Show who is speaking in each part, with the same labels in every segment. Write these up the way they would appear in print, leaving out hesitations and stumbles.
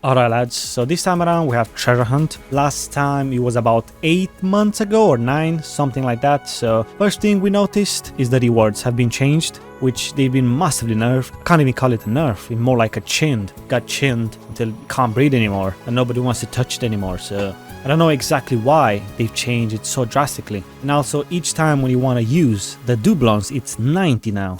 Speaker 1: Alright lads, so this time around we have treasure hunt. Last time it was about 8 months ago or 9, something like that. So first thing we noticed is the rewards have been changed, which they've been massively nerfed. Can't even call it a nerf, it's more like a chinned. Got chinned until it can't breathe anymore and nobody wants to touch it anymore. So I don't know exactly why they've changed it so drastically. And also each time when you want to use the doublons, it's 90 now.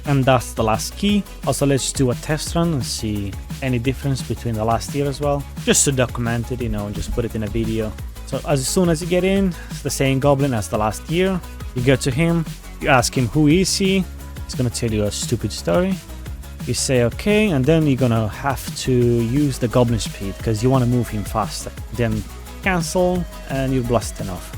Speaker 1: And that's the last key. Also, let's do a test run and see any difference between the last year as well. Just to document it, you know, and just put it in a video. So as soon as you get in, it's the same goblin as the last year. You go to him, you ask him who is he. He's gonna tell you a stupid story. You say okay, and then you're gonna have to use the goblin speed because you want to move him faster. Then cancel and you're blasting off.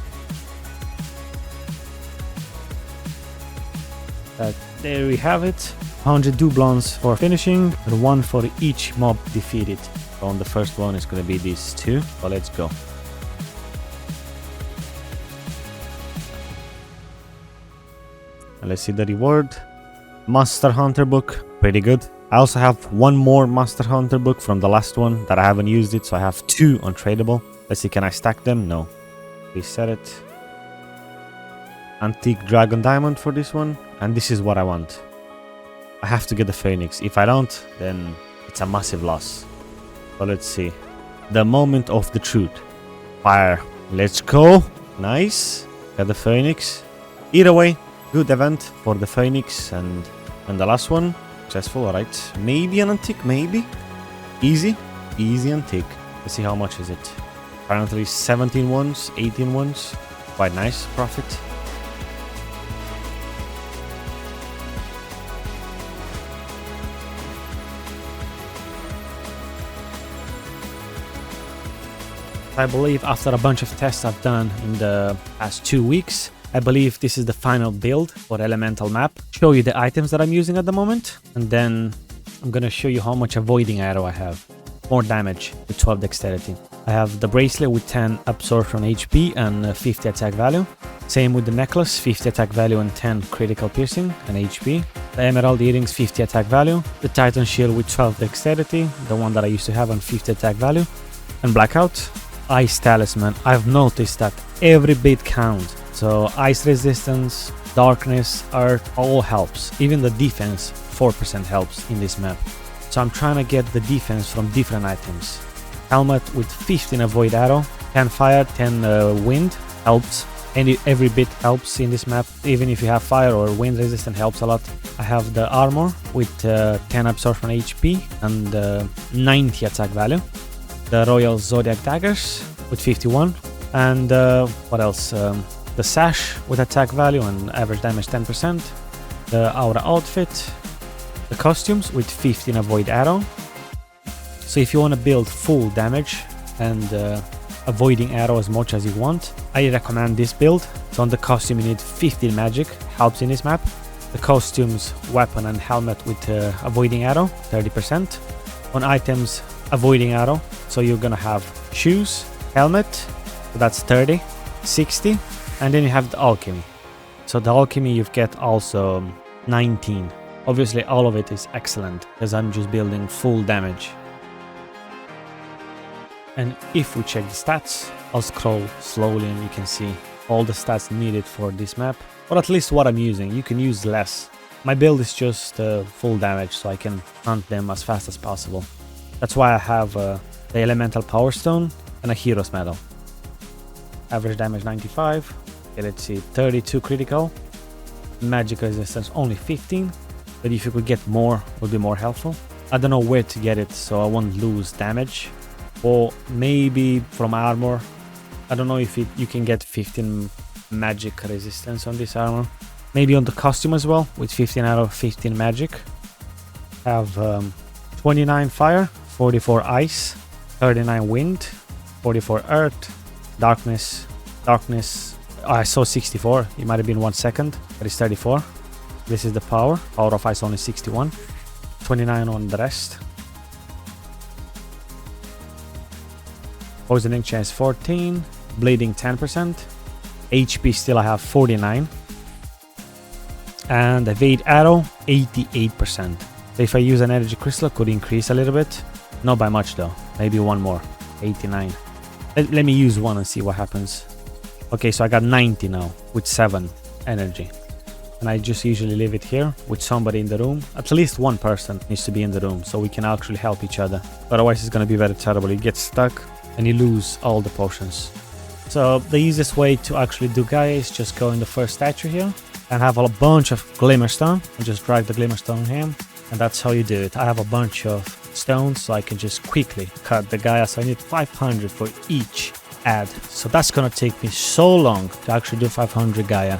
Speaker 1: There we have it. 100 doublons for finishing, and 1 for each mob defeated. So on the first one is going to be these 2. So let's go. And let's see the reward. Monster Hunter book, pretty good. I also have 1 more Monster Hunter book from the last one that I haven't used it, so I have 2 untradeable. Let's see, can I stack them? No. Reset it. Antique Dragon Diamond for this one, and this is what I want. I have to get the Phoenix. If I don't, then it's a massive loss. So let's see. The moment of the truth. Fire. Let's go. Nice. Got the Phoenix. Either way, good event for the Phoenix, and the last one successful. Alright, maybe an antique, maybe. Easy antique. Let's see how much is it. Apparently 17 ones, 18 ones. Quite nice profit. I believe after a bunch of tests I've done in the past 2 weeks, I believe this is the final build for Elemental map. Show you the items that I'm using at the moment, and then I'm gonna show you how much avoiding arrow I have. More damage with 12 dexterity. I have the bracelet with 10 absorption HP and 50 attack value. Same with the necklace, 50 attack value and 10 critical piercing and HP. The emerald earrings, 50 attack value. The titan shield with 12 dexterity, the one that I used to have on 50 attack value. And blackout. Ice talisman. I've noticed that every bit counts. So ice resistance, darkness, earth, all helps. Even the defense, 4% helps in this map. So I'm trying to get the defense from different items. Helmet with 15 avoid arrow, 10 fire, 10 wind helps. Every bit helps in this map. Even if you have fire or wind resistance, helps a lot. I have the armor with 10 absorption HP and 90 attack value. The Royal Zodiac daggers with 51, and what else? The sash with attack value and average damage 10%. The aura outfit, the costumes with 15 avoid arrow. So if you want to build full damage and avoiding arrow as much as you want, I recommend this build. So on the costume you need 15 magic, helps in this map. The costumes, weapon and helmet with avoiding arrow 30%. On items, avoiding arrow, so you're gonna have shoes, helmet, so that's 30, 60, and then you have the alchemy. So the alchemy you get also 19. Obviously all of it is excellent because I'm just building full damage. And if we check the stats, I'll scroll slowly and you can see all the stats needed for this map, or at least what I'm using. You can use less. My build is just full damage, so I can hunt them as fast as possible. That's why I have the Elemental Power Stone and a Hero's Medal. Average damage 95. Okay, let's see, 32 critical. Magic resistance only 15. But if you could get more, it would be more helpful. I don't know where to get it, so I won't lose damage. Or maybe from armor. I don't know if you can get 15 magic resistance on this armor. Maybe on the costume as well, with 15 out of 15 magic. Have 29 fire, 44 ice, 39 wind, 44 earth, darkness. I saw 64, it might have been 1 second, but it's 34. This is the power of ice only 61, 29 on the rest. Poisoning chance 14, bleeding 10%, HP still I have 49, and evade arrow 88%. If I use an energy crystal, could increase a little bit. Not by much though. Maybe one more. 89. Let me use one and see what happens. Okay, so I got 90 now with 7 energy. And I just usually leave it here with somebody in the room. At least one person needs to be in the room so we can actually help each other. Otherwise it's going to be very terrible. You get stuck and you lose all the potions. So the easiest way to actually do Gaia is just go in the first statue here and have a bunch of Glimmerstone and just drag the Glimmerstone here. And that's how you do it. I have a bunch of stones so I can just quickly cut the Gaia. So I need 500 for each add. So that's gonna take me so long to actually do 500 Gaia.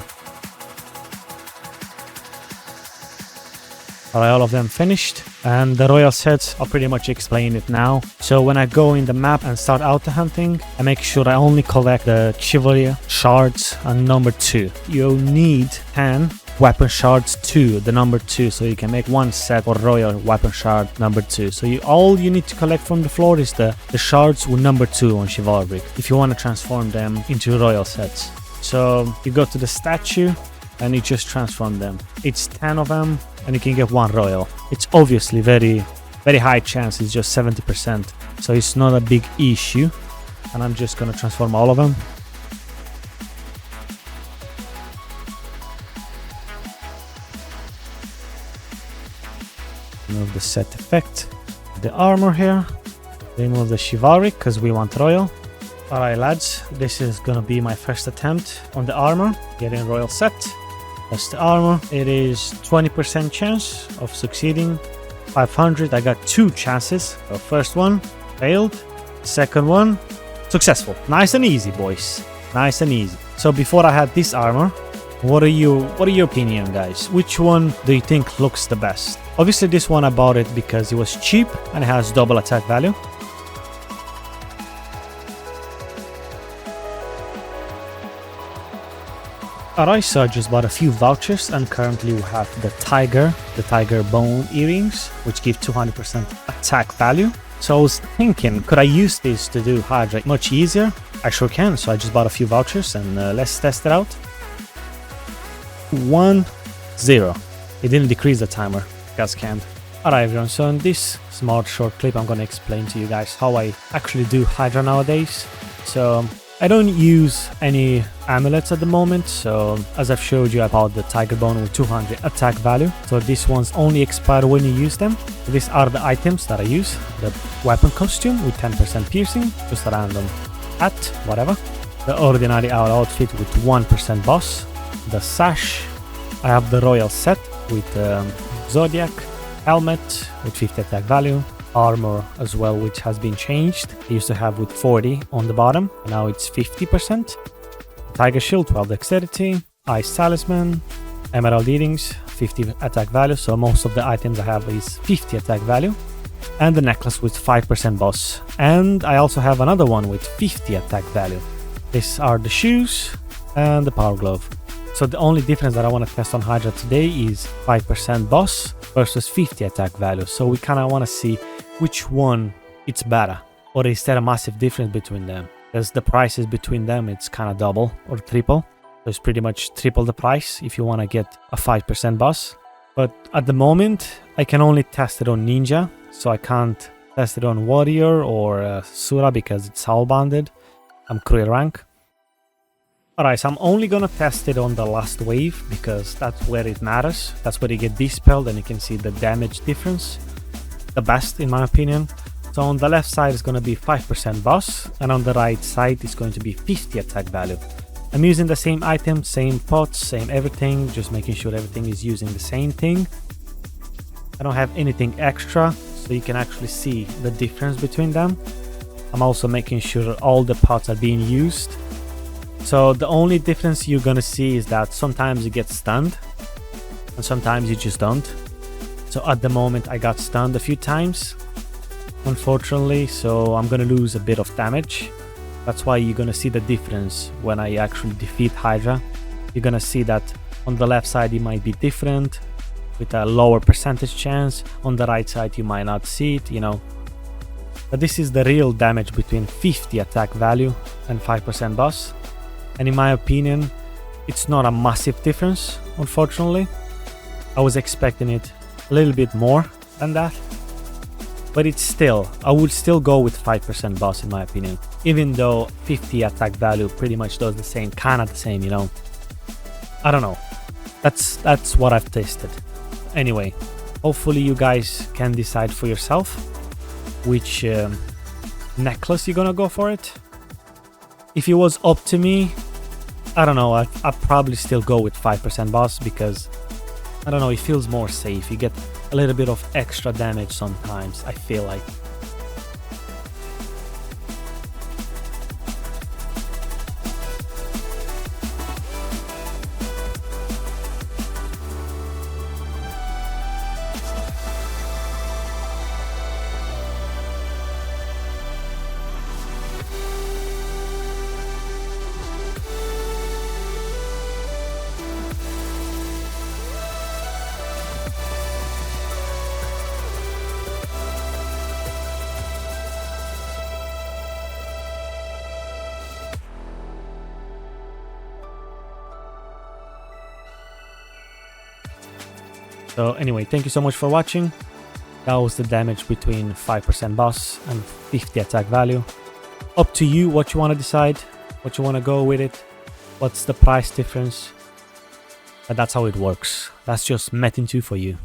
Speaker 1: Alright, all of them finished. And the royal sets, I'll pretty much explain it now. So when I go in the map and start auto hunting, I make sure I only collect the chivalry shards and number 2. You need 10 weapon shards 2, the number 2, so you can make one set for royal weapon shard number 2. So all you need to collect from the floor is the shards with number 2 on chivalry if you want to transform them into royal sets. So you go to the statue and you just transform them. It's 10 of them and you can get one royal. It's obviously very high chance, it's just 70%, so it's not a big issue. And I'm just gonna transform all of them. Remove the set effect, the armor here, remove the chivalry because we want royal. Alright lads, this is gonna be my first attempt on the armor, getting royal set. That's the armor. It is 20% chance of succeeding. 500, I got 2 chances. The first one failed, second one successful. Nice and easy, boys, nice and easy. So before I had this armor, what are your opinion, guys? Which one do you think looks the best? Obviously this one I bought it because it was cheap and it has double attack value. Alright, so I just bought a few vouchers and currently we have the tiger bone earrings, which give 200% attack value. So I was thinking, could I use this to do Hydra much easier? I sure can, so I just bought a few vouchers and let's test it out. 1-0. It didn't decrease the timer, got scammed. Alright everyone, so in this small short clip I'm gonna explain to you guys how I actually do Hydra nowadays. So I don't use any amulets at the moment, so as I've showed you, I bought the tiger bone with 200 attack value, so these ones only expire when you use them. So these are the items that I use: the weapon costume with 10% piercing, just a random hat, whatever; the ordinary outfit with 1% boss; the sash. I have the royal set with zodiac helmet with 50 attack value, armor as well, which has been changed. I used to have with 40 on the bottom, now it's 50%. Tiger shield, 12 dexterity, ice talisman, emerald earrings, 50 attack value, so most of the items I have is 50 attack value, and the necklace with 5% boss. And I also have another one with 50 attack value. These are the shoes and the power glove. So the only difference that I want to test on Hydra today is 5% boss versus 50 attack value. So we kind of want to see which one it's better, or is there a massive difference between them? Because the prices between them, it's kind of double or triple. So it's pretty much triple the price if you want to get a 5% boss. But at the moment, I can only test it on Ninja, so I can't test it on Warrior or Sura because it's soul banded. I'm career rank. Alright, so I'm only gonna test it on the last wave because that's where it matters. That's where you get dispelled and you can see the damage difference. The best in my opinion. So on the left side is going to be 5% boss, and on the right side is going to be 50 attack value. I'm using the same item, same pots, same everything, just making sure everything is using the same thing. I don't have anything extra, so you can actually see the difference between them. I'm also making sure all the pots are being used. So the only difference you're going to see is that sometimes you get stunned and sometimes you just don't. So at the moment I got stunned a few times, unfortunately, so I'm gonna lose a bit of damage. That's why you're gonna see the difference when I actually defeat Hydra. You're gonna see that on the left side it might be different with a lower percentage chance. On the right side you might not see it, you know. But this is the real damage between 50 attack value and 5% boss. And in my opinion, it's not a massive difference, unfortunately. I was expecting it a little bit more, than that. But it's still, I would still go with 5% boss in my opinion. Even though 50 attack value pretty much does the same, kind of the same, you know. I don't know. That's what I've tested. Anyway, hopefully you guys can decide for yourself which necklace you're gonna go for it. If it was up to me, I don't know, I'd probably still go with 5% boss because, I don't know, it feels more safe. You get a little bit of extra damage sometimes, I feel like. So anyway, thank you so much for watching. That was the damage between 5% boss and 50 attack value. Up to you what you want to decide, what you want to go with it, what's the price difference. But that's how it works. That's just Metin2 for you.